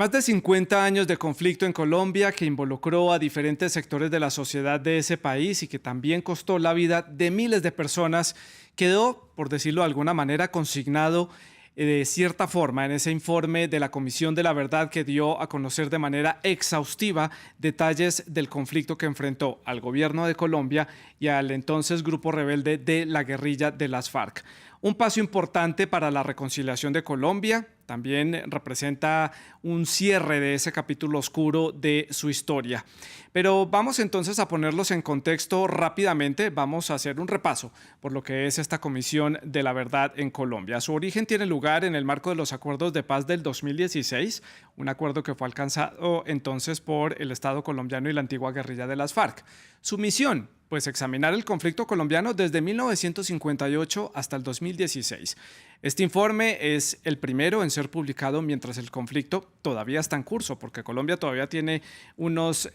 Más de 50 años de conflicto en Colombia que involucró a diferentes sectores de la sociedad de ese país y que también costó la vida de miles de personas, quedó, por decirlo de alguna manera, consignado de cierta forma en ese informe de la Comisión de la Verdad que dio a conocer de manera exhaustiva detalles del conflicto que enfrentó al gobierno de Colombia y al entonces grupo rebelde de la guerrilla de las FARC. Un paso importante para la reconciliación de Colombia, también representa un cierre de ese capítulo oscuro de su historia. Pero vamos entonces a ponerlos en contexto rápidamente, vamos a hacer un repaso por lo que es esta Comisión de la Verdad en Colombia. Su origen tiene lugar en el marco de los acuerdos de paz del 2016, un acuerdo que fue alcanzado entonces por el Estado colombiano y la antigua guerrilla de las FARC. Su misión, pues examinar el conflicto colombiano desde 1958 hasta el 2016. Este informe es el primero en ser publicado mientras el conflicto todavía está en curso, porque Colombia todavía tiene unos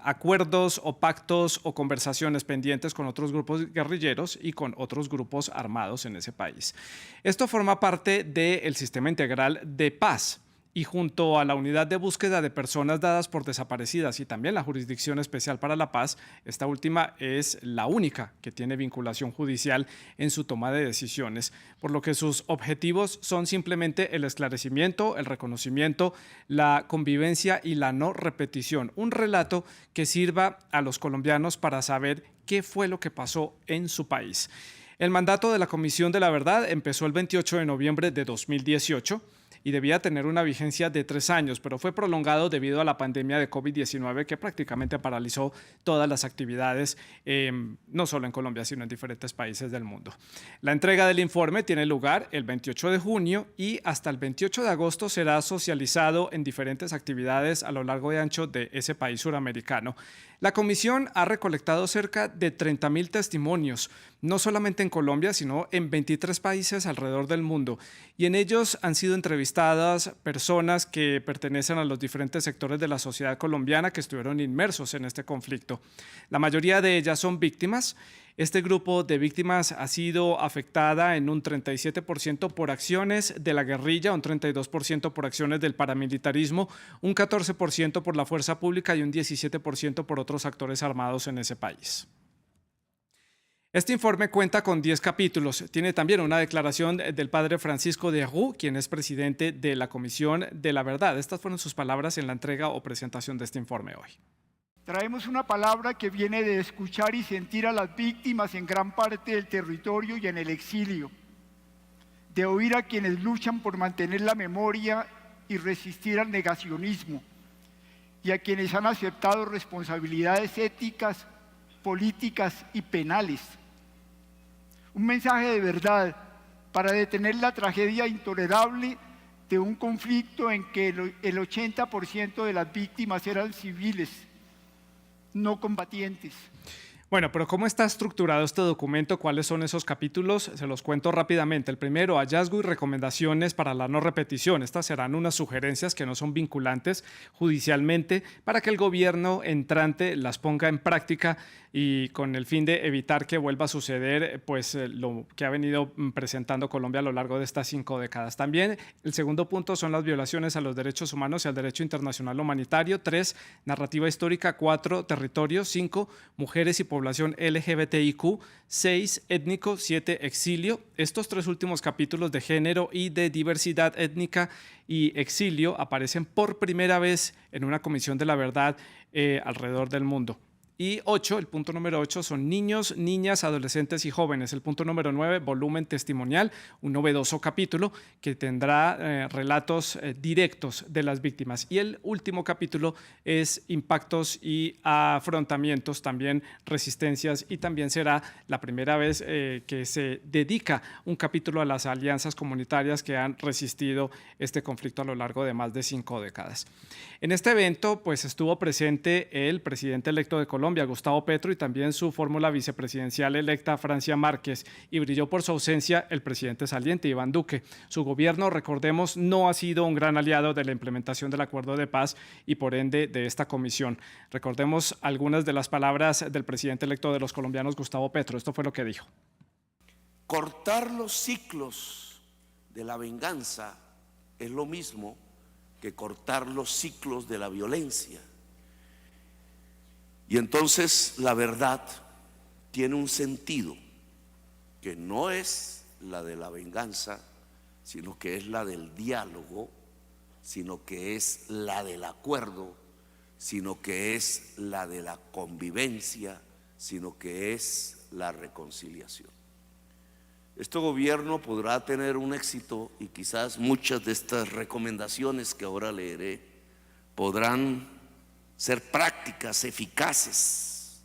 acuerdos o pactos o conversaciones pendientes con otros grupos guerrilleros y con otros grupos armados en ese país. Esto forma parte del sistema integral de paz, y junto a la unidad de búsqueda de personas dadas por desaparecidas y también la Jurisdicción Especial para la Paz, esta última es la única que tiene vinculación judicial en su toma de decisiones, por lo que sus objetivos son simplemente el esclarecimiento, el reconocimiento, la convivencia y la no repetición, un relato que sirva a los colombianos para saber qué fue lo que pasó en su país. El mandato de la Comisión de la Verdad empezó el 28 de noviembre de 2018, y debía tener una vigencia de 3 años, pero fue prolongado debido a la pandemia de COVID-19 que prácticamente paralizó todas las actividades, no solo en Colombia, sino en diferentes países del mundo. La entrega del informe tiene lugar el 28 de junio y hasta el 28 de agosto será socializado en diferentes actividades a lo largo y ancho de ese país suramericano. La comisión ha recolectado cerca de 30.000 testimonios, no solamente en Colombia, sino en 23 países alrededor del mundo, y en ellos han sido entrevistadas personas que pertenecen a los diferentes sectores de la sociedad colombiana que estuvieron inmersos en este conflicto. La mayoría de ellas son víctimas. Este grupo de víctimas ha sido afectada en un 37% por acciones de la guerrilla, un 32% por acciones del paramilitarismo, un 14% por la fuerza pública y un 17% por otros actores armados en ese país. Este informe cuenta con 10 capítulos. Tiene también una declaración del padre Francisco de Roux, quien es presidente de la Comisión de la Verdad. Estas fueron sus palabras en la entrega o presentación de este informe hoy. Traemos una palabra que viene de escuchar y sentir a las víctimas en gran parte del territorio y en el exilio, de oír a quienes luchan por mantener la memoria y resistir al negacionismo, y a quienes han aceptado responsabilidades éticas, políticas y penales. Un mensaje de verdad para detener la tragedia intolerable de un conflicto en que el 80% de las víctimas eran civiles, no combatientes. Bueno, pero ¿cómo está estructurado este documento? ¿Cuáles son esos capítulos? Se los cuento rápidamente. El primero, hallazgo y recomendaciones para la no repetición. Estas serán unas sugerencias que no son vinculantes judicialmente para que el gobierno entrante las ponga en práctica y con el fin de evitar que vuelva a suceder pues, lo que ha venido presentando Colombia a lo largo de estas 5 décadas. También el segundo punto son las violaciones a los derechos humanos y al derecho internacional humanitario. 3, narrativa histórica. 4, territorio. 5, mujeres y población LGBTIQ. 6, étnico. 7, exilio. Estos 3 últimos capítulos de género y de diversidad étnica y exilio aparecen por primera vez en una Comisión de la Verdad alrededor del mundo. Y 8, el punto número 8, son niños, niñas, adolescentes y jóvenes. El punto número 9, volumen testimonial, un novedoso capítulo que tendrá relatos directos de las víctimas. Y el último capítulo es impactos y afrontamientos, también resistencias, y también será la primera vez que se dedica un capítulo a las alianzas comunitarias que han resistido este conflicto a lo largo de más de 5 décadas. En este evento pues, estuvo presente el presidente electo de Colombia, Gustavo Petro, y también su fórmula vicepresidencial electa, Francia Márquez, y brilló por su ausencia el presidente saliente, Iván Duque. Su gobierno, recordemos, no ha sido un gran aliado de la implementación del acuerdo de paz y por ende de esta comisión. Recordemos algunas de las palabras del presidente electo de los colombianos, Gustavo Petro. Esto fue lo que dijo. Cortar los ciclos de la venganza es lo mismo que cortar los ciclos de la violencia. Y entonces la verdad tiene un sentido que no es la de la venganza, sino que es la del diálogo, sino que es la del acuerdo, sino que es la de la convivencia, sino que es la reconciliación. Este gobierno podrá tener un éxito y quizás muchas de estas recomendaciones que ahora leeré podrán ser prácticas, eficaces.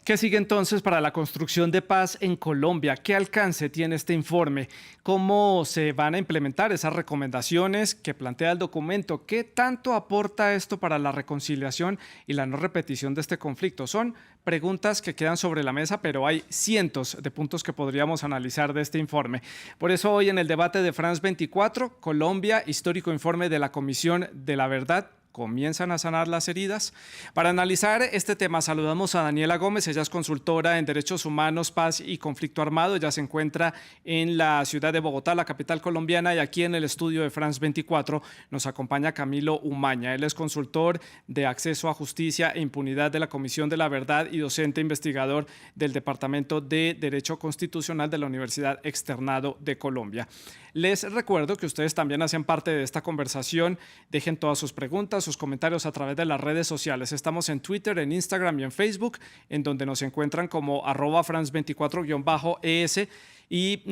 ¿Qué sigue entonces para la construcción de paz en Colombia? ¿Qué alcance tiene este informe? ¿Cómo se van a implementar esas recomendaciones que plantea el documento? ¿Qué tanto aporta esto para la reconciliación y la no repetición de este conflicto? Son preguntas que quedan sobre la mesa, pero hay cientos de puntos que podríamos analizar de este informe. Por eso hoy en el debate de France 24, Colombia, histórico informe de la Comisión de la Verdad, ¿comienzan a sanar las heridas? Para analizar este tema saludamos a Daniela Gómez, ella es consultora en Derechos Humanos, Paz y Conflicto Armado, ella se encuentra en la ciudad de Bogotá, la capital colombiana, y aquí en el estudio de France 24 nos acompaña Camilo Umaña, él es consultor de Acceso a Justicia e Impunidad de la Comisión de la Verdad y docente investigador del Departamento de Derecho Constitucional de la Universidad Externado de Colombia. Les recuerdo que ustedes también hacen parte de esta conversación, dejen todas sus preguntas, sus comentarios a través de las redes sociales. Estamos en Twitter, en Instagram y en Facebook, en donde nos encuentran como @France24-ES y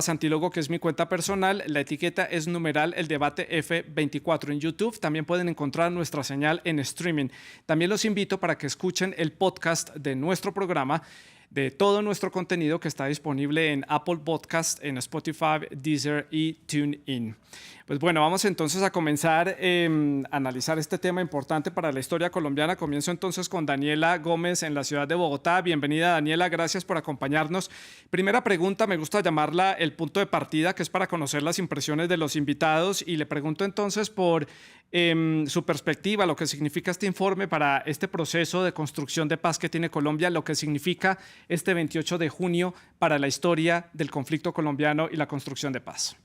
@Santilogo, que es mi cuenta personal. La etiqueta es numeral el debate F24 en YouTube. También pueden encontrar nuestra señal en streaming. También los invito para que escuchen el podcast de nuestro programa, de todo nuestro contenido que está disponible en Apple Podcast, en Spotify, Deezer y TuneIn. Pues bueno, vamos entonces a comenzar a analizar este tema importante para la historia colombiana. Comienzo entonces con Daniela Gómez en la ciudad de Bogotá. Bienvenida, Daniela, gracias por acompañarnos. Primera pregunta, me gusta llamarla el punto de partida, que es para conocer las impresiones de los invitados, y le pregunto entonces por su perspectiva, lo que significa este informe para este proceso de construcción de paz que tiene Colombia, lo que significa este 28 de junio para la historia del conflicto colombiano y la construcción de paz.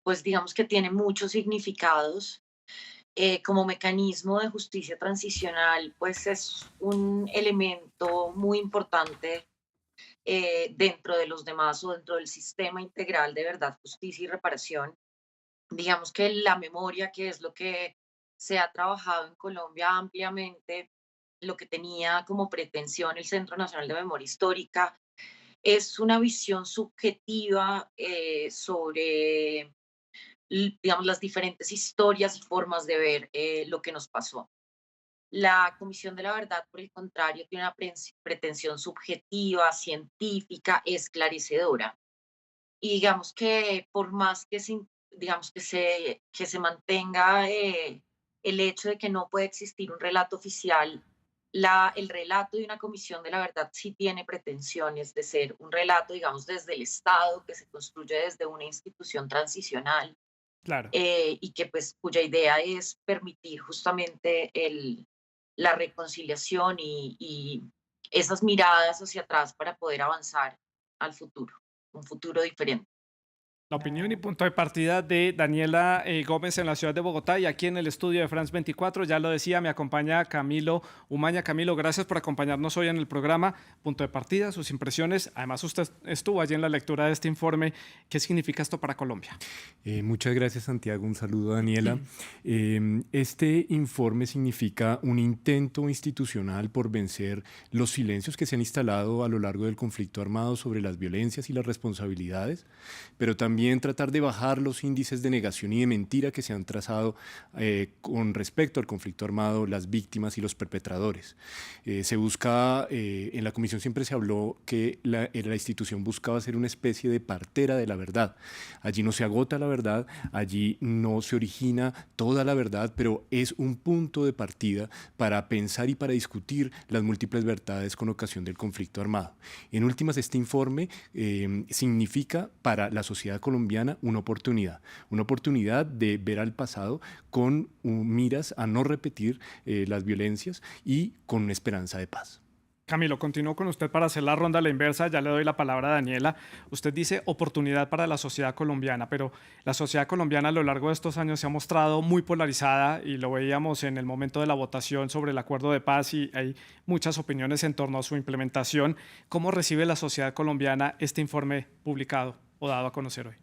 Pues digamos que tiene muchos significados. Como mecanismo de justicia transicional, pues es un elemento muy importante dentro de los demás o dentro del sistema integral de verdad, justicia y reparación. Digamos que la memoria, que es lo que se ha trabajado en Colombia ampliamente, lo que tenía como pretensión el Centro Nacional de Memoria Histórica, es una visión subjetiva sobre, digamos, las diferentes historias y formas de ver lo que nos pasó. La Comisión de la Verdad, por el contrario, tiene una pretensión subjetiva, científica, esclarecedora. Y digamos que por más que digamos que se mantenga el hecho de que no puede existir un relato oficial, el relato de una Comisión de la Verdad sí tiene pretensiones de ser un relato, digamos, desde el Estado, que se construye desde una institución transicional, Claro. y que pues cuya idea es permitir justamente la reconciliación y esas miradas hacia atrás para poder avanzar al futuro, un futuro diferente. La opinión y punto de partida de Daniela Gómez en la ciudad de Bogotá, y aquí en el estudio de France 24, ya lo decía, me acompaña Camilo Umaña. Camilo, gracias por acompañarnos hoy en el programa. Punto de partida, sus impresiones. Además, usted estuvo allí en la lectura de este informe. ¿Qué significa esto para Colombia? Muchas gracias, Santiago. Un saludo, Daniela. Este informe significa un intento institucional por vencer los silencios que se han instalado a lo largo del conflicto armado sobre las violencias y las responsabilidades, pero también tratar de bajar los índices de negación y de mentira que se han trazado con respecto al conflicto armado, las víctimas y los perpetradores. Se busca, en la comisión siempre se habló que la institución buscaba ser una especie de partera de la verdad. Allí no se agota la verdad, allí no se origina toda la verdad, pero es un punto de partida para pensar y para discutir las múltiples verdades con ocasión del conflicto armado. En últimas, este informe significa para la sociedad colombiana una oportunidad de ver al pasado con miras a no repetir las violencias y con una esperanza de paz. Camilo, continúo con usted para hacer la ronda a la inversa. Ya le doy la palabra a Daniela. Usted dice oportunidad para la sociedad colombiana, pero la sociedad colombiana a lo largo de estos años se ha mostrado muy polarizada y lo veíamos en el momento de la votación sobre el acuerdo de paz y hay muchas opiniones en torno a su implementación. ¿Cómo recibe la sociedad colombiana este informe publicado o dado a conocer hoy?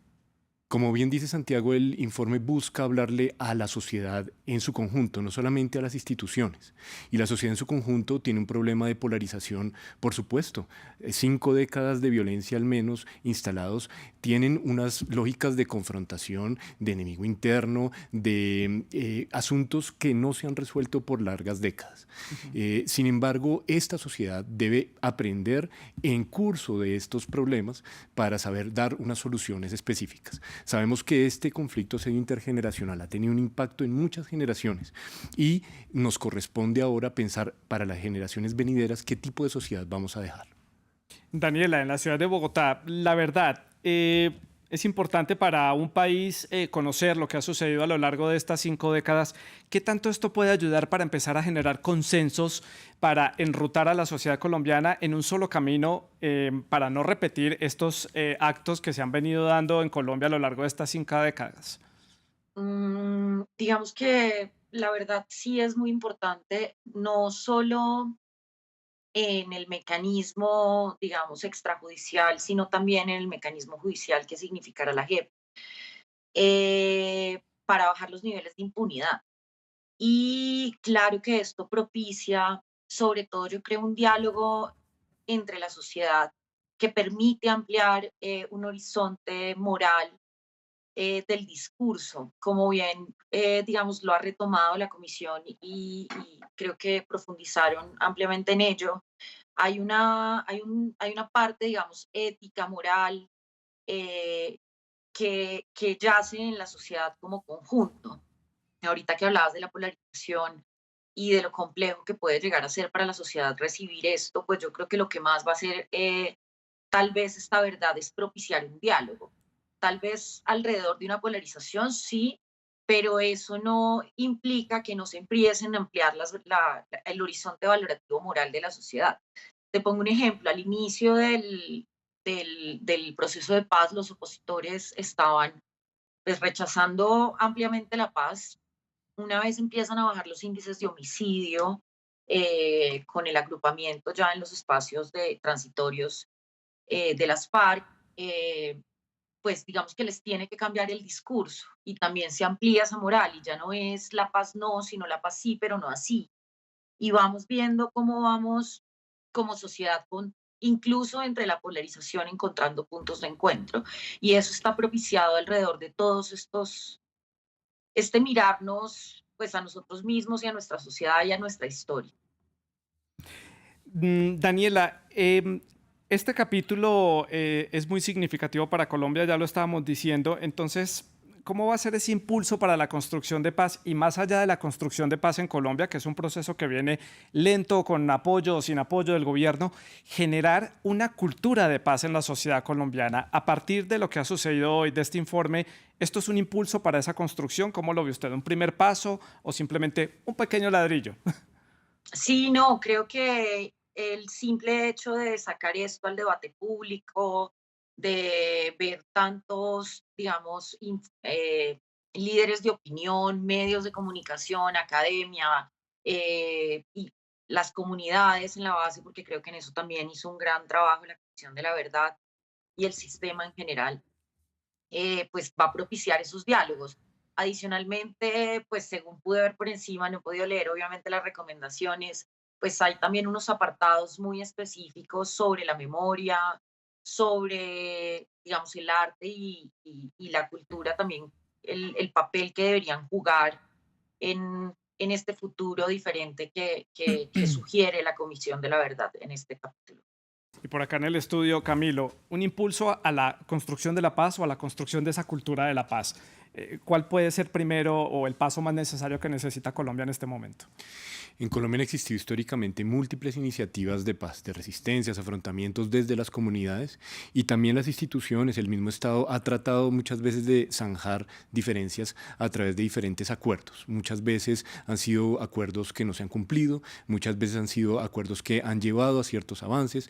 Como bien dice Santiago, el informe busca hablarle a la sociedad en su conjunto, no solamente a las instituciones. Y la sociedad en su conjunto tiene un problema de polarización, por supuesto. 5 décadas de violencia al menos instalados tienen unas lógicas de confrontación, de enemigo interno, de asuntos que no se han resuelto por largas décadas. Sin embargo, esta sociedad debe aprender en curso de estos problemas para saber dar unas soluciones específicas. Sabemos que este conflicto ha sido intergeneracional, ha tenido un impacto en muchas generaciones y nos corresponde ahora pensar para las generaciones venideras qué tipo de sociedad vamos a dejar. Daniela, en la ciudad de Bogotá, la verdad, es importante para un país conocer lo que ha sucedido a lo largo de estas 5 décadas. ¿Qué tanto esto puede ayudar para empezar a generar consensos, para enrutar a la sociedad colombiana en un solo camino, para no repetir estos actos que se han venido dando en Colombia a lo largo de estas 5 décadas? Digamos que la verdad sí es muy importante, no solo en el mecanismo, digamos, extrajudicial, sino también en el mecanismo judicial que significará la JEP, para bajar los niveles de impunidad. Y claro que esto propicia, sobre todo yo creo, un diálogo entre la sociedad que permite ampliar un horizonte moral del discurso, como bien, digamos, lo ha retomado la comisión y creo que profundizaron ampliamente en ello. Hay una parte, digamos, ética, moral, eh, que yace en la sociedad como conjunto. Ahorita que hablabas de la polarización y de lo complejo que puede llegar a ser para la sociedad recibir esto, pues yo creo que lo que más va a ser tal vez esta verdad es propiciar un diálogo. Tal vez alrededor de una polarización, sí, pero eso no implica que no se empiecen a ampliar el horizonte valorativo moral de la sociedad. Te pongo un ejemplo, al inicio del proceso de paz, los opositores estaban pues, rechazando ampliamente la paz. Una vez empiezan a bajar los índices de homicidio, con el agrupamiento ya en los espacios transitorios de las FARC, pues digamos que les tiene que cambiar el discurso y también se amplía esa moral y ya no es la paz no, sino la paz sí, pero no así. Y vamos viendo cómo vamos como sociedad con incluso entre la polarización encontrando puntos de encuentro. Y eso está propiciado alrededor de todos estos, este mirarnos pues a nosotros mismos y a nuestra sociedad y a nuestra historia. Daniela, este capítulo es muy significativo para Colombia, ya lo estábamos diciendo. Entonces, ¿cómo va a ser ese impulso para la construcción de paz? Y más allá de la construcción de paz en Colombia, que es un proceso que viene lento, con apoyo o sin apoyo del gobierno, generar una cultura de paz en la sociedad colombiana. A partir de lo que ha sucedido hoy, de este informe, ¿esto es un impulso para esa construcción? ¿Cómo lo ve usted? ¿Un primer paso o simplemente un pequeño ladrillo? Sí, no, creo que el simple hecho de sacar esto al debate público, de ver tantos, digamos, líderes de opinión, medios de comunicación, academia, y las comunidades en la base, porque creo que en eso también hizo un gran trabajo la Comisión de la Verdad y el sistema en general, pues va a propiciar esos diálogos. Adicionalmente, pues según pude ver por encima, no he podido leer obviamente las recomendaciones, pues hay también unos apartados muy específicos sobre la memoria, sobre, digamos, el arte y la cultura también, el papel que deberían jugar en este futuro diferente que sugiere la Comisión de la Verdad en este capítulo. Y por acá en el estudio, Camilo, un impulso a la construcción de la paz o a la construcción de esa cultura de la paz. ¿Cuál puede ser primero o el paso más necesario que necesita Colombia en este momento? En Colombia han existido históricamente múltiples iniciativas de paz, de resistencias, afrontamientos desde las comunidades y también las instituciones. El mismo Estado ha tratado muchas veces de zanjar diferencias a través de diferentes acuerdos. Muchas veces han sido acuerdos que no se han cumplido, muchas veces han sido acuerdos que han llevado a ciertos avances.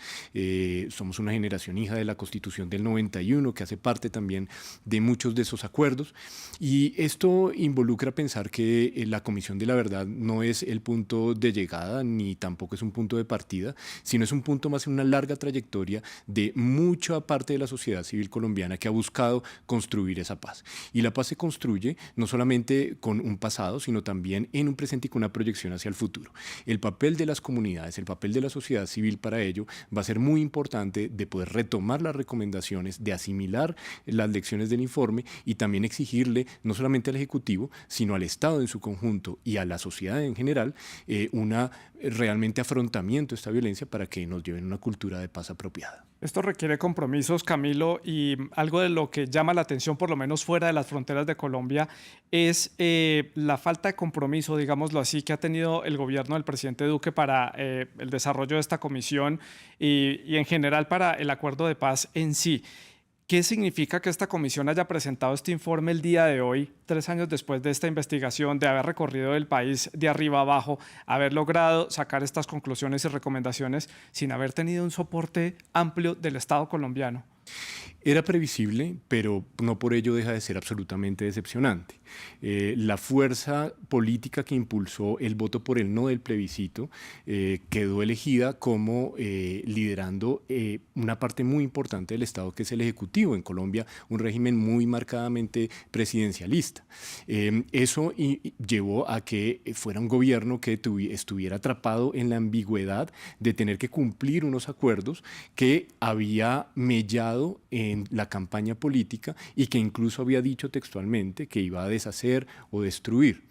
Somos una generación hija de la Constitución del 91 que hace parte también de muchos de esos acuerdos, y esto involucra pensar que la Comisión de la Verdad no es el punto de llegada ni tampoco es un punto de partida, sino es un punto más en una larga trayectoria de mucha parte de la sociedad civil colombiana que ha buscado construir esa paz. Y la paz se construye no solamente con un pasado, sino también en un presente y con una proyección hacia el futuro. El papel de las comunidades, el papel de la sociedad civil para ello va a ser muy importante, de poder retomar las recomendaciones, de asimilar las lecciones del informe y también exigirle no solamente al Ejecutivo, sino al Estado en su conjunto y a la sociedad en general una realmente afrontamiento de esta violencia para que nos lleven a una cultura de paz apropiada. Esto requiere compromisos, Camilo, y algo de lo que llama la atención, por lo menos fuera de las fronteras de Colombia, es la falta de compromiso, digámoslo así, que ha tenido el gobierno del presidente Duque para el desarrollo de esta comisión y en general para el acuerdo de paz en sí. ¿Qué significa que esta comisión haya presentado este informe el día de hoy, 3 años después de esta investigación, de haber recorrido el país de arriba a abajo, haber logrado sacar estas conclusiones y recomendaciones sin haber tenido un soporte amplio del Estado colombiano? Era previsible, pero no por ello deja de ser absolutamente decepcionante. La fuerza política que impulsó el voto por el no del plebiscito quedó elegida como liderando una parte muy importante del Estado, que es el Ejecutivo. En Colombia, un régimen muy marcadamente presidencialista. Eso llevó a que fuera un gobierno que estuviera atrapado en la ambigüedad de tener que cumplir unos acuerdos que había mellado en la campaña política y que incluso había dicho textualmente que iba a deshacer o destruir.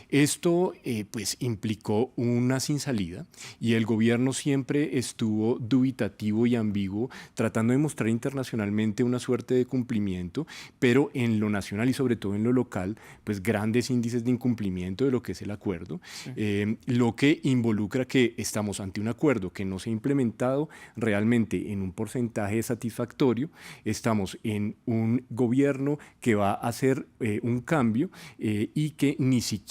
Esto pues implicó una sin salida y el gobierno siempre estuvo dubitativo y ambiguo, tratando de mostrar internacionalmente una suerte de cumplimiento, pero en lo nacional y sobre todo en lo local, pues grandes índices de incumplimiento de lo que es el acuerdo, lo que involucra que estamos ante un acuerdo que no se ha implementado realmente en un porcentaje satisfactorio. Estamos en un gobierno que va a hacer un cambio y que ni siquiera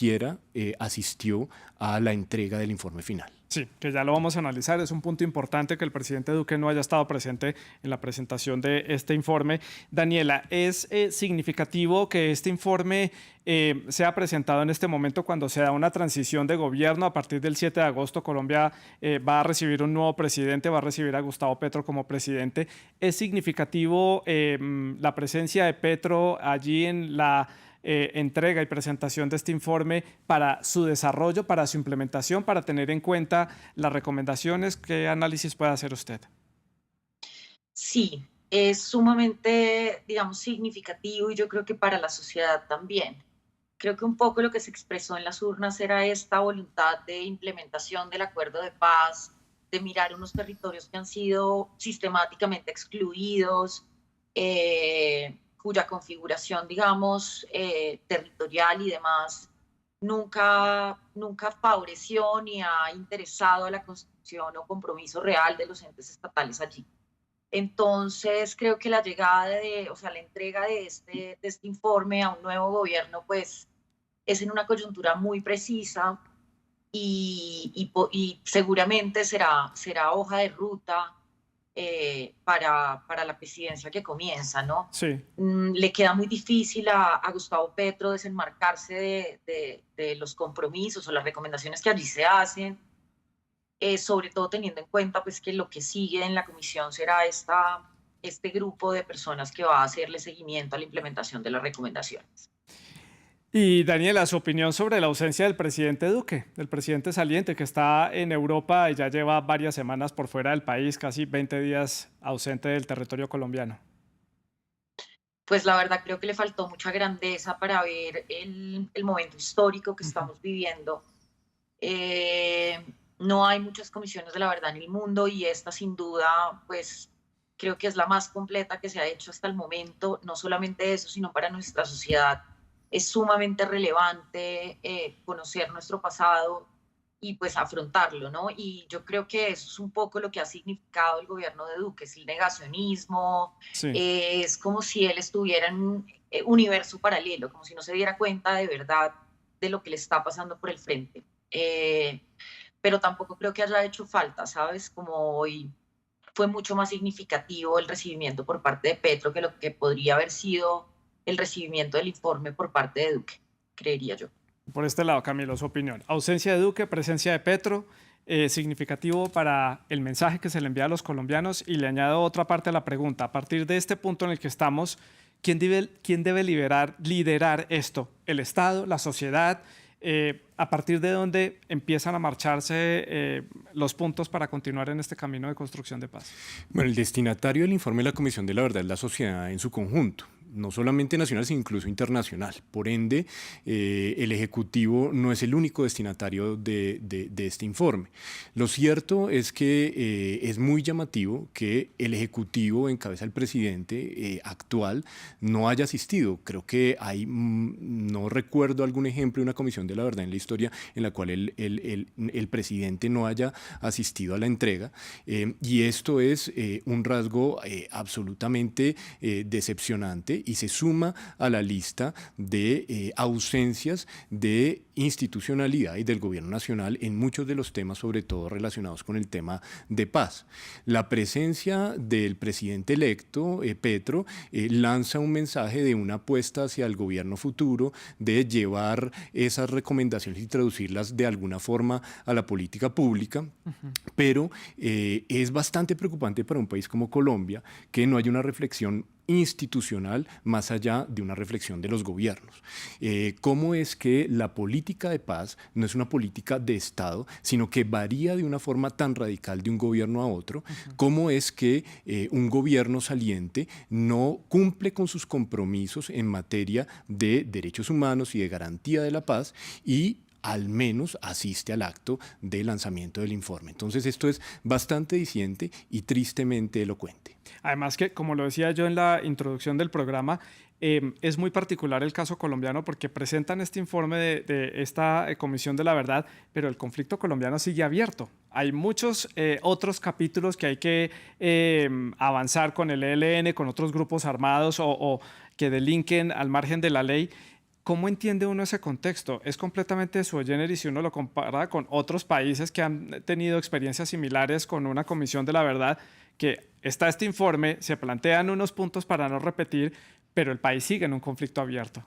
asistió a la entrega del informe final. Sí, que ya lo vamos a analizar. Es un punto importante que el presidente Duque no haya estado presente en la presentación de este informe. Daniela, ¿es significativo que este informe sea presentado en este momento cuando se da una transición de gobierno? A partir del 7 de agosto Colombia va a recibir un nuevo presidente, va a recibir a Gustavo Petro como presidente. ¿Es significativo la presencia de Petro allí en la entrega y presentación de este informe para su desarrollo, para su implementación, para tener en cuenta las recomendaciones? ¿Qué análisis puede hacer usted? Sí, es sumamente, digamos, significativo y yo creo que para la sociedad también. Creo que un poco lo que se expresó en las urnas era esta voluntad de implementación del acuerdo de paz, de mirar unos territorios que han sido sistemáticamente excluidos, cuya configuración, digamos, territorial y demás, nunca favoreció ni ha interesado a la construcción o compromiso real de los entes estatales allí. Entonces, creo que la llegada la entrega de este informe a un nuevo gobierno, pues, es en una coyuntura muy precisa y seguramente será hoja de ruta para la presidencia que comienza, ¿no? Sí. Le queda muy difícil a Gustavo Petro desenmarcarse de los compromisos o las recomendaciones que allí se hacen, sobre todo teniendo en cuenta pues, que lo que sigue en la comisión será este grupo de personas que va a hacerle seguimiento a la implementación de las recomendaciones. Y Daniela, su opinión sobre la ausencia del presidente Duque, del presidente saliente que está en Europa y ya lleva varias semanas por fuera del país, casi 20 días ausente del territorio colombiano. Pues la verdad creo que le faltó mucha grandeza para ver el momento histórico que estamos viviendo. No hay muchas comisiones de la verdad en el mundo y esta sin duda pues creo que es la más completa que se ha hecho hasta el momento, no solamente eso, sino para nuestra sociedad. es sumamente relevante conocer nuestro pasado y pues afrontarlo, ¿no? Y yo creo que eso es un poco lo que ha significado el gobierno de Duque, es el negacionismo, Sí. es como si él estuviera en un universo paralelo, como si no se diera cuenta de verdad de lo que le está pasando por el frente. Pero tampoco creo que haya hecho falta, ¿sabes? Como hoy fue mucho más significativo el recibimiento por parte de Petro que lo que podría haber sido el recibimiento del informe por parte de Duque, creería yo. Por este lado, Camilo, su opinión. Ausencia de Duque, presencia de Petro, significativo para el mensaje que se le envía a los colombianos. Y le añado otra parte a la pregunta. A partir de este punto en el que estamos, ¿quién debe liderar esto? ¿El Estado, la sociedad? ¿A partir de dónde empiezan a marcharse los puntos para continuar en este camino de construcción de paz? Bueno, el destinatario del informe de la Comisión de la Verdad es la sociedad en su conjunto, no solamente nacional, sino incluso internacional. Por ende, el Ejecutivo no es el único destinatario de este informe. Lo cierto es que es muy llamativo que el Ejecutivo, en cabeza del presidente actual, no haya asistido. Creo que hay, no recuerdo algún ejemplo de una Comisión de la Verdad en la historia en la cual el presidente no haya asistido a la entrega. Y esto es un rasgo absolutamente decepcionante y se suma a la lista de ausencias de institucionalidad y del gobierno nacional en muchos de los temas, sobre todo relacionados con el tema de paz. La presencia del presidente electo, Petro, lanza un mensaje de una apuesta hacia el gobierno futuro, de llevar esas recomendaciones y traducirlas de alguna forma a la política pública, pero es bastante preocupante para un país como Colombia que no haya una reflexión institucional más allá de una reflexión de los gobiernos. ¿Cómo es que la política de paz no es una política de Estado, sino que varía de una forma tan radical de un gobierno a otro? ¿Cómo es que un gobierno saliente no cumple con sus compromisos en materia de derechos humanos y de garantía de la paz y al menos asiste al acto de lanzamiento del informe? Entonces esto es bastante diciente y tristemente elocuente. Además que, como lo decía yo en la introducción del programa, es muy particular el caso colombiano porque presentan este informe de esta Comisión de la Verdad, pero el conflicto colombiano sigue abierto. Hay muchos otros capítulos que hay que avanzar con el ELN, con otros grupos armados o que delinquen al margen de la ley. ¿Cómo entiende uno ese contexto? Es completamente sui generis si uno lo compara con otros países que han tenido experiencias similares con una Comisión de la Verdad, que está este informe, se plantean unos puntos para no repetir, pero el país sigue en un conflicto abierto.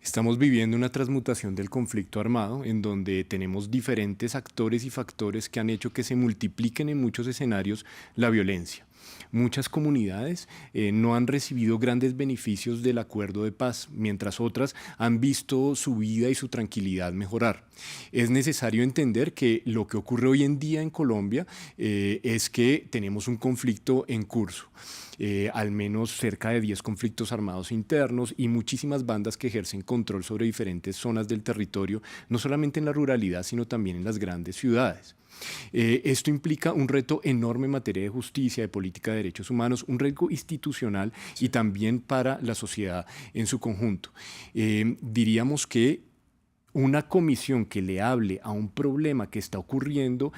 Estamos viviendo una transmutación del conflicto armado en donde tenemos diferentes actores y factores que han hecho que se multipliquen en muchos escenarios la violencia. Muchas comunidades no han recibido grandes beneficios del acuerdo de paz, mientras otras han visto su vida y su tranquilidad mejorar. Es necesario entender que lo que ocurre hoy en día en Colombia es que tenemos un conflicto en curso. Al menos cerca de 10 conflictos armados internos y muchísimas bandas que ejercen control sobre diferentes zonas del territorio, no solamente en la ruralidad, sino también en las grandes ciudades. Esto implica un reto enorme en materia de justicia, de política de derechos humanos, un reto institucional y también para la sociedad en su conjunto. Diríamos que una comisión que le hable a un problema que está ocurriendo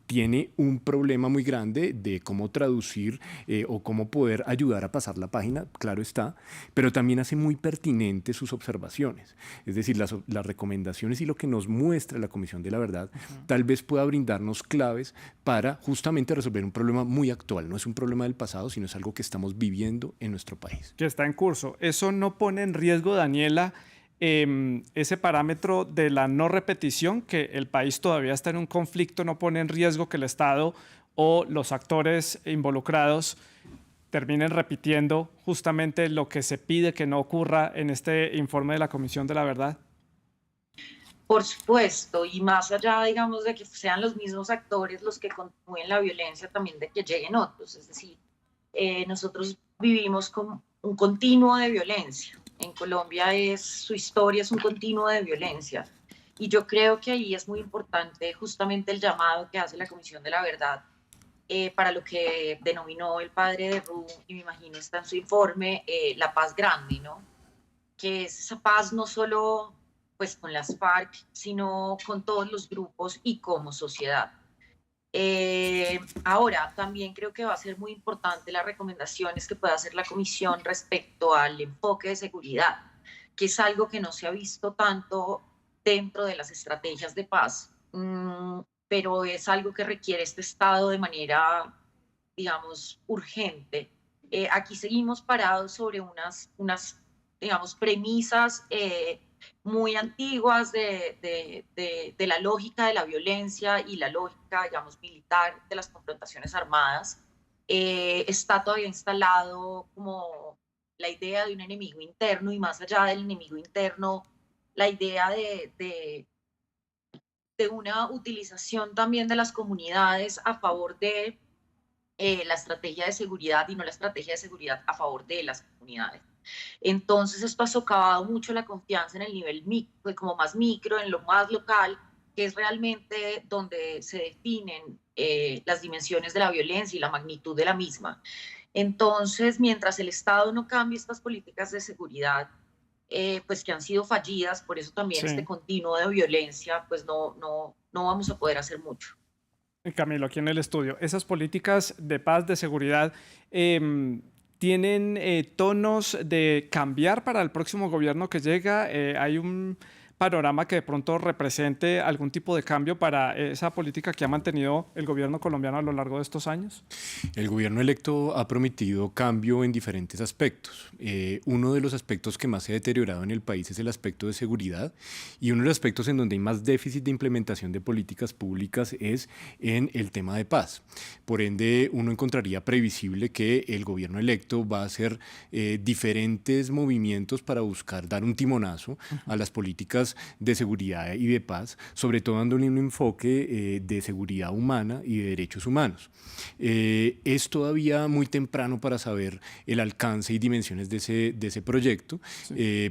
tiene un problema muy grande de cómo traducir o cómo poder ayudar a pasar la página, claro está, pero también hace muy pertinentes sus observaciones. Es decir, las recomendaciones y lo que nos muestra la Comisión de la Verdad tal vez pueda brindarnos claves para justamente resolver un problema muy actual. No es un problema del pasado, sino es algo que estamos viviendo en nuestro país. Que está en curso. ¿Eso no pone en riesgo, Daniela, ese parámetro de la no repetición, que el país todavía está en un conflicto, no pone en riesgo que el Estado o los actores involucrados terminen repitiendo justamente lo que se pide que no ocurra en este informe de la Comisión de la Verdad? Por supuesto, y más allá, digamos, de que sean los mismos actores los que continúen la violencia, también de que lleguen otros. Es decir, nosotros vivimos con un continuo de violencia. En Colombia su historia es un continuo de violencia. Y yo creo que ahí es muy importante justamente el llamado que hace la Comisión de la Verdad para lo que denominó el padre de Ru, y me imagino está en su informe, la paz grande, ¿no? que es esa paz no solo pues con las FARC, sino con todos los grupos y como sociedad. Ahora, también creo que va a ser muy importante las recomendaciones que pueda hacer la Comisión respecto al enfoque de seguridad, que es algo que no se ha visto tanto dentro de las estrategias de paz, pero es algo que requiere este Estado de manera, digamos, urgente. Aquí seguimos parados sobre unas digamos, premisas muy antiguas de la lógica de la violencia y la lógica, digamos, militar de las confrontaciones armadas. Está todavía instalado como la idea de un enemigo interno y más allá del enemigo interno, la idea de una utilización también de las comunidades a favor de la estrategia de seguridad y no la estrategia de seguridad a favor de las comunidades. Entonces esto ha socavado mucho la confianza en el nivel pues como más micro, en lo más local, que es realmente donde se definen las dimensiones de la violencia y la magnitud de la misma. Entonces, mientras el Estado no cambie estas políticas de seguridad, pues que han sido fallidas, por eso también este Sí. continuo de violencia, pues no vamos a poder hacer mucho. Camilo, aquí en el estudio, esas políticas de paz, de seguridad, tienen tonos de cambiar para el próximo gobierno que llega. ¿Hay un panorama que de pronto represente algún tipo de cambio para esa política que ha mantenido el gobierno colombiano a lo largo de estos años? El gobierno electo ha prometido cambio en diferentes aspectos. Uno de los aspectos que más se ha deteriorado en el país es el aspecto de seguridad y uno de los aspectos en donde hay más déficit de implementación de políticas públicas es en el tema de paz. Por ende, uno encontraría previsible que el gobierno electo va a hacer diferentes movimientos para buscar dar un timonazo a las políticas de seguridad y de paz, sobre todo dándole un enfoque de seguridad humana y de derechos humanos. Es todavía muy temprano para saber el alcance y dimensiones de ese proyecto,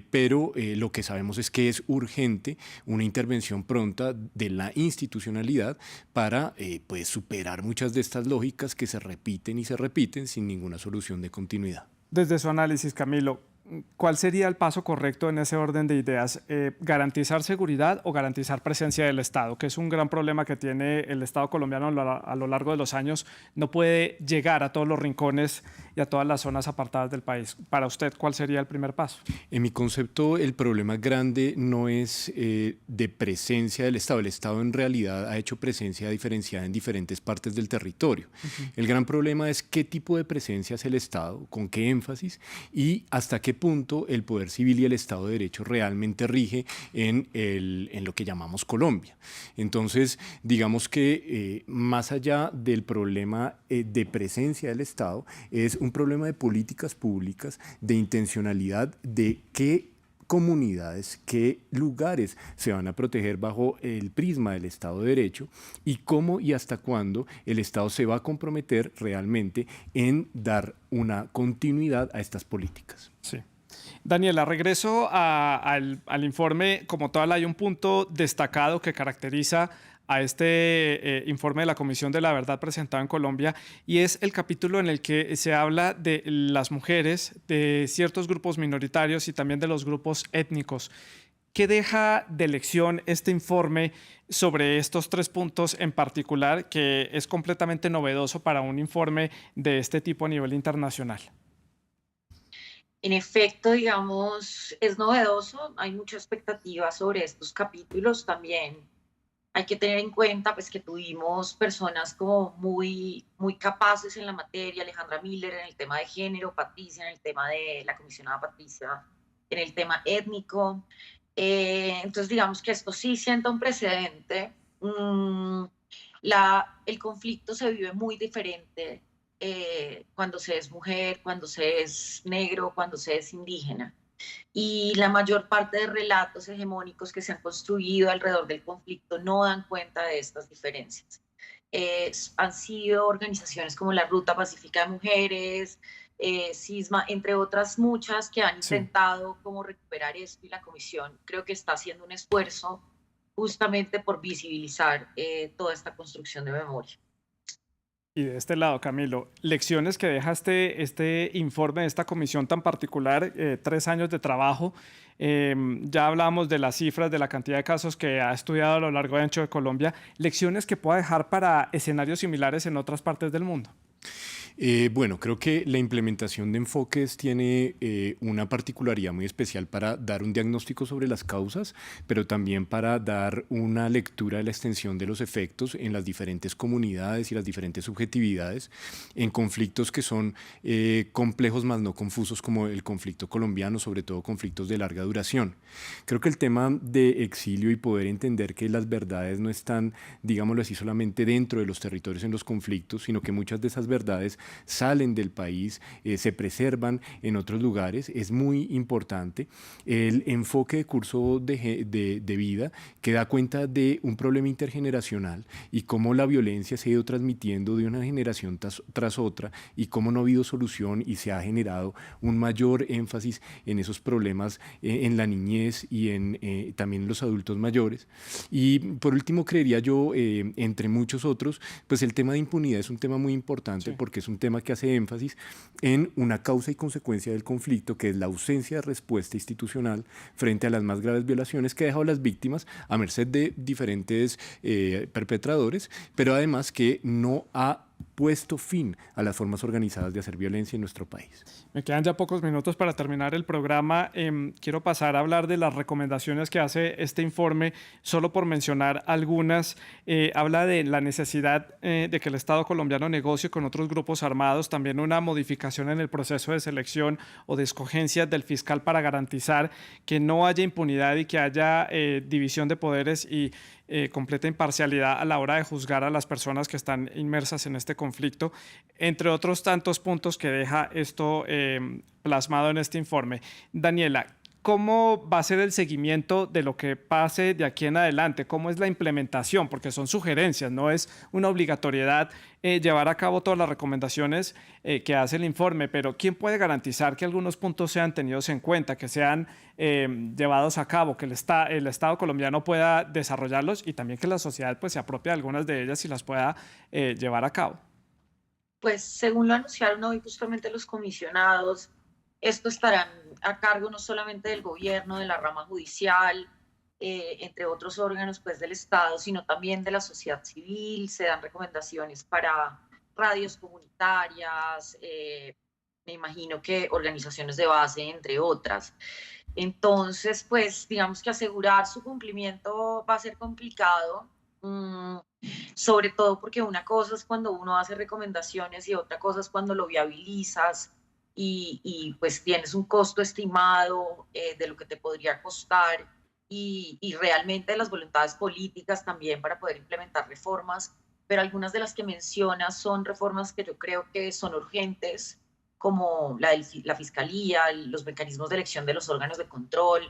pero lo que sabemos es que es urgente una intervención pronta de la institucionalidad para pues superar muchas de estas lógicas que se repiten y se repiten sin ninguna solución de continuidad. Desde su análisis, Camilo, ¿cuál sería el paso correcto en ese orden de ideas? ¿Garantizar seguridad o garantizar presencia del Estado? Que es un gran problema que tiene el Estado colombiano a lo largo de los años. No puede llegar a todos los rincones y a todas las zonas apartadas del país. Para usted, ¿cuál sería el primer paso? En mi concepto, el problema grande no es de presencia del Estado. El Estado en realidad ha hecho presencia diferenciada en diferentes partes del territorio. El gran problema es qué tipo de presencia hace el Estado, con qué énfasis y hasta qué punto el poder civil y el Estado de Derecho realmente rige en lo que llamamos Colombia. Entonces, digamos que más allá del problema de presencia del Estado, es un problema de políticas públicas, de intencionalidad, de qué comunidades, qué lugares se van a proteger bajo el prisma del Estado de Derecho y cómo y hasta cuándo el Estado se va a comprometer realmente en dar una continuidad a estas políticas. Sí. Daniela, regreso al informe. Como tal, hay un punto destacado que caracteriza a este informe de la Comisión de la Verdad presentado en Colombia, y es el capítulo en el que se habla de las mujeres, de ciertos grupos minoritarios y también de los grupos étnicos. ¿Qué deja de lección este informe sobre estos tres puntos en particular, que es completamente novedoso para un informe de este tipo a nivel internacional? En efecto, digamos, es novedoso, hay mucha expectativa sobre estos capítulos también. Hay que tener en cuenta pues, que tuvimos personas como muy capaces en la materia, Alejandra Miller en el tema de género, Patricia en el tema de la comisionada Patricia en el tema étnico. Entonces, digamos que esto sí sienta un precedente. El conflicto se vive muy diferente cuando se es mujer, cuando se es negro, cuando se es indígena. Y la mayor parte de relatos hegemónicos que se han construido alrededor del conflicto no dan cuenta de estas diferencias. Han sido organizaciones como la Ruta Pacífica de Mujeres, CISMA, entre otras muchas que han intentado como recuperar esto, y la Comisión creo que está haciendo un esfuerzo justamente por visibilizar toda esta construcción de memoria. Y de este lado, Camilo, lecciones que deja este informe de esta comisión tan particular, 3 años de trabajo. Ya hablamos de las cifras, de la cantidad de casos que ha estudiado a lo largo y ancho de Colombia. Lecciones que pueda dejar para escenarios similares en otras partes del mundo. Bueno, creo que la implementación de enfoques tiene una particularidad muy especial para dar un diagnóstico sobre las causas, pero también para dar una lectura de la extensión de los efectos en las diferentes comunidades y las diferentes subjetividades en conflictos que son complejos más no confusos, como el conflicto colombiano, sobre todo conflictos de larga duración. Creo que el tema de exilio y poder entender que las verdades no están, digámoslo así, solamente dentro de los territorios en los conflictos, sino que muchas de esas verdades salen del país, se preservan en otros lugares, es muy importante. El enfoque de curso de vida que da cuenta de un problema intergeneracional y cómo la violencia se ha ido transmitiendo de una generación tras otra y cómo no ha habido solución y se ha generado un mayor énfasis en esos problemas en la niñez y en también en los adultos mayores. Y por último, creería yo, entre muchos otros, pues el tema de impunidad es un tema muy importante, sí, porque es un tema que hace énfasis en una causa y consecuencia del conflicto, que es la ausencia de respuesta institucional frente a las más graves violaciones que ha dejado las víctimas a merced de diferentes perpetradores, pero además que no ha puesto fin a las formas organizadas de hacer violencia en nuestro país. Me quedan ya pocos minutos para terminar el programa. Quiero pasar a hablar de las recomendaciones que hace este informe, solo por mencionar algunas. Habla de la necesidad de que el Estado colombiano negocie con otros grupos armados, también una modificación en el proceso de selección o de escogencia del fiscal para garantizar que no haya impunidad y que haya división de poderes y completa imparcialidad a la hora de juzgar a las personas que están inmersas en este conflicto, entre otros tantos puntos que deja esto plasmado en este informe. Daniela, ¿cómo va a ser el seguimiento de lo que pase de aquí en adelante? ¿Cómo es la implementación? Porque son sugerencias, no es una obligatoriedad llevar a cabo todas las recomendaciones que hace el informe, pero ¿quién puede garantizar que algunos puntos sean tenidos en cuenta, que sean llevados a cabo, que el Estado colombiano pueda desarrollarlos y también que la sociedad pues, se apropie de algunas de ellas y las pueda llevar a cabo? Pues según lo anunciaron hoy justamente los comisionados, esto estará a cargo no solamente del gobierno, de la rama judicial, entre otros órganos pues, del Estado, sino también de la sociedad civil. Se dan recomendaciones para radios comunitarias, me imagino que organizaciones de base, entre otras. Entonces, pues digamos que asegurar su cumplimiento va a ser complicado, sobre todo porque una cosa es cuando uno hace recomendaciones y otra cosa es cuando lo viabilizas. Y pues tienes un costo estimado de lo que te podría costar y realmente las voluntades políticas también para poder implementar reformas, pero algunas de las que mencionas son reformas que yo creo que son urgentes, como la fiscalía, los mecanismos de elección de los órganos de control,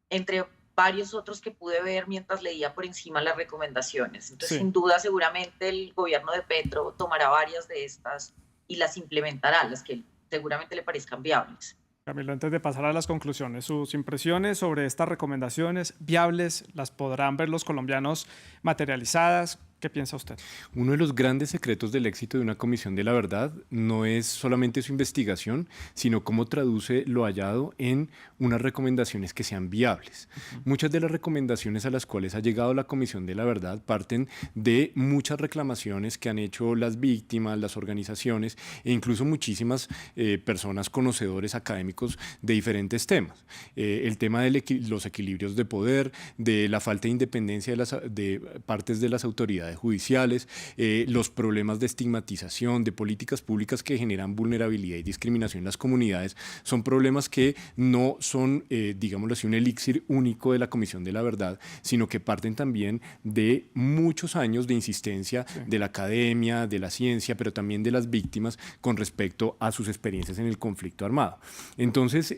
entre varios otros que pude ver mientras leía por encima las recomendaciones. Entonces, sí, sin duda, seguramente el gobierno de Petro tomará varias de estas y las implementará, las que seguramente le parezcan viables. Camilo, antes de pasar a las conclusiones, sus impresiones sobre estas recomendaciones viables, ¿las podrán ver los colombianos materializadas? ¿Qué piensa usted? Uno de los grandes secretos del éxito de una comisión de la verdad no es solamente su investigación, sino cómo traduce lo hallado en unas recomendaciones que sean viables. Muchas de las recomendaciones a las cuales ha llegado la comisión de la verdad parten de muchas reclamaciones que han hecho las víctimas, las organizaciones e incluso muchísimas personas conocedores académicos de diferentes temas. El tema de los equilibrios de poder, de la falta de independencia de partes de las autoridades judiciales, los problemas de estigmatización, de políticas públicas que generan vulnerabilidad y discriminación en las comunidades, son problemas que no son, digámoslo así, un elixir único de la Comisión de la Verdad, sino que parten también de muchos años de insistencia, sí, de la academia, de la ciencia, pero también de las víctimas con respecto a sus experiencias en el conflicto armado. Entonces,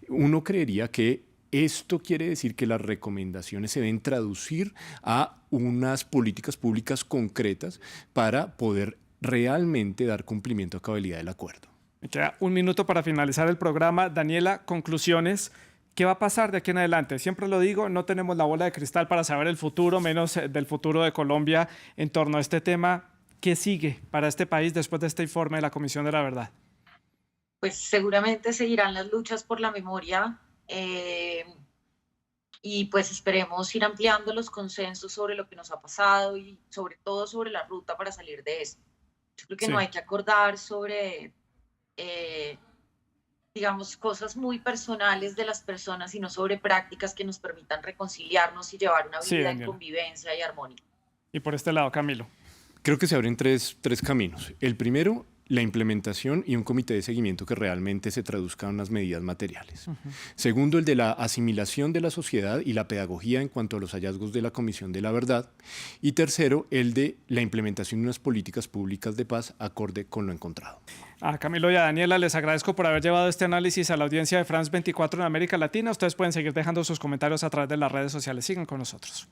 uno creería que esto quiere decir que las recomendaciones se deben traducir a unas políticas públicas concretas para poder realmente dar cumplimiento a cabalidad del acuerdo. Me queda un minuto para finalizar el programa. Daniela, conclusiones. ¿Qué va a pasar de aquí en adelante? Siempre lo digo, no tenemos la bola de cristal para saber el futuro, menos del futuro de Colombia en torno a este tema. ¿Qué sigue para este país después de este informe de la Comisión de la Verdad? Pues seguramente seguirán las luchas por la memoria y pues esperemos ir ampliando los consensos sobre lo que nos ha pasado y sobre todo sobre la ruta para salir de esto. Yo creo que no hay que acordar sobre, digamos, cosas muy personales de las personas, sino sobre prácticas que nos permitan reconciliarnos y llevar una vida en convivencia y armonía. Y por este lado, Camilo. Creo que se abren tres caminos. El primero, la implementación y un comité de seguimiento que realmente se traduzca en unas medidas materiales. Segundo, el de la asimilación de la sociedad y la pedagogía en cuanto a los hallazgos de la Comisión de la Verdad. Y tercero, el de la implementación de unas políticas públicas de paz acorde con lo encontrado. A Camilo y a Daniela les agradezco por haber llevado este análisis a la audiencia de France 24 en América Latina. Ustedes pueden seguir dejando sus comentarios a través de las redes sociales. Sigan con nosotros.